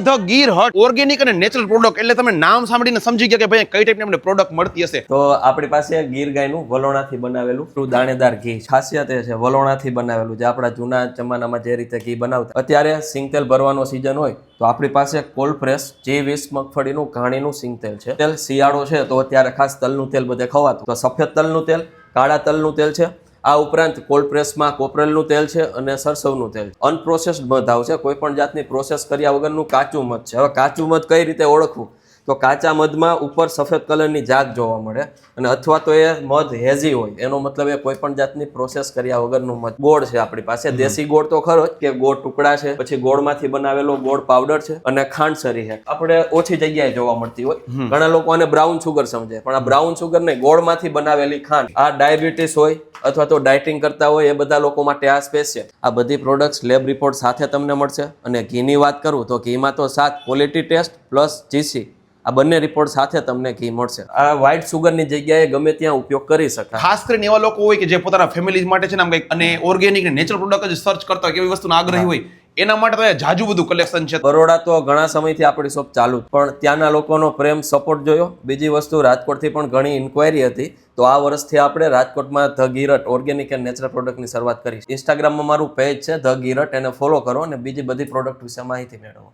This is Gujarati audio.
ધ ગીર હટ ઓર્ગેનિક અને નેચરલ પ્રોડક્ટ એટલે તમે નામ સાંભળીને સમજી ગયા કે ભાઈ કઈ ટાઈપની અમને પ્રોડક્ટ મળતી હશે. તો આપણી પાસે ગીર ગાયનું વલોણાથી બનાવેલું દાણેદાર ઘી. ખાસિયત એ છે વલોણાથી બનાવેલું, જે આપણા જૂના જમાનામાં જે રીતે ઘી બનાવતા. અત્યારે સિંગતેલ ભરવાનો સિઝન હોય તો આપણી પાસે કોલ્ડ પ્રેસ G20 મગફળીનું ઘાણીનું સિંગતેલ છે. તેલ શિયાળો છે તો અત્યારે ખાસ તલનું તેલ બધે ખવાતું, તો સફેદ તલનું તેલ, કાળા તલનું તેલ છે. આ ઉપરાંત કોલ્ડ પ્રેસમાં કોપરેલનું તેલ છે અને સરસવનું તેલ. અનપ્રોસેસ્ડ મધ આવશે, કોઈ પણ જાતની પ્રોસેસ કર્યા વગરનું કાચું મધ છે. હવે કાચું મધ કઈ રીતે ઓળખવું? તો કાચા મધમાં ઉપર સફેદ કલરની જાગ જોવા મળે, અને અથવા તો એ મધ હેઝી હોય, એનો મતલબ એ કોઈ પણ જાતની પ્રોસેસ કર્યા વગરનું મધ. ગોળ છે આપણી પાસે, દેશી ગોળ તો ખરો જ, કે ગોળ ટુકડા છે, પછી ગોળમાંથી બનાવેલો ગોળ પાવડર છે, અને ખાંડસરી છે. આપણે ઓછી જગ્યાએ જોવા મળતી હોય. ઘણા લોકો આને બ્રાઉન સુગર સમજે, પણ આ બ્રાઉન સુગર નહીં, ગોળમાંથી બનાવેલી ખાંડ. આ ડાયાબિટીસ હોય અથવા તો ડાયટિંગ કરતા હોય એ બધા લોકો માટે આ સ્પેશિયલ. આ બધી પ્રોડક્ટ્સ લેબ રિપોર્ટ સાથે તમને મળશે. અને ઘીની વાત કરું તો ઘીમાં તો 7 ક્વોલિટી ટેસ્ટ પ્લસ GC આ બંને રિપોર્ટ સાથે તમને ઘી મળશે. આ વ્હાઇટ સુગરની જગ્યાએ ગમે ત્યાં ઉપયોગ કરી શકાય. ખાસ કરીને એવા લોકો હોય કે જે પોતાના ફેમિલી માટે છે ને આમ કંઈક અને ઓર્ગેનિક અને નેચરલ પ્રોડક્ટ જ સર્ચ કરતા હોય, એવી વસ્તુના આગ્રહી હોય, એના માટે તો જાજુ બધું કલેક્શન છે. બરોડા તો ઘણા સમયથી આપણી શોપ ચાલુ, પણ ત્યાંના લોકોનો પ્રેમ સપોર્ટ જોયો. બીજી વસ્તુ, રાજકોટથી પણ ઘણી ઇન્ક્વાયરી હતી, તો આ વર્ષથી આપણે રાજકોટમાં ધ ગીરટ ઓર્ગેનિક એન્ડ નેચરલ પ્રોડક્ટની શરૂઆત કરી. ઇન્સ્ટાગ્રામમાં મારું પેજ છે ધ ગીરટ, એને ફોલો કરો અને બીજી બધી પ્રોડક્ટ વિશે માહિતી મેળવો.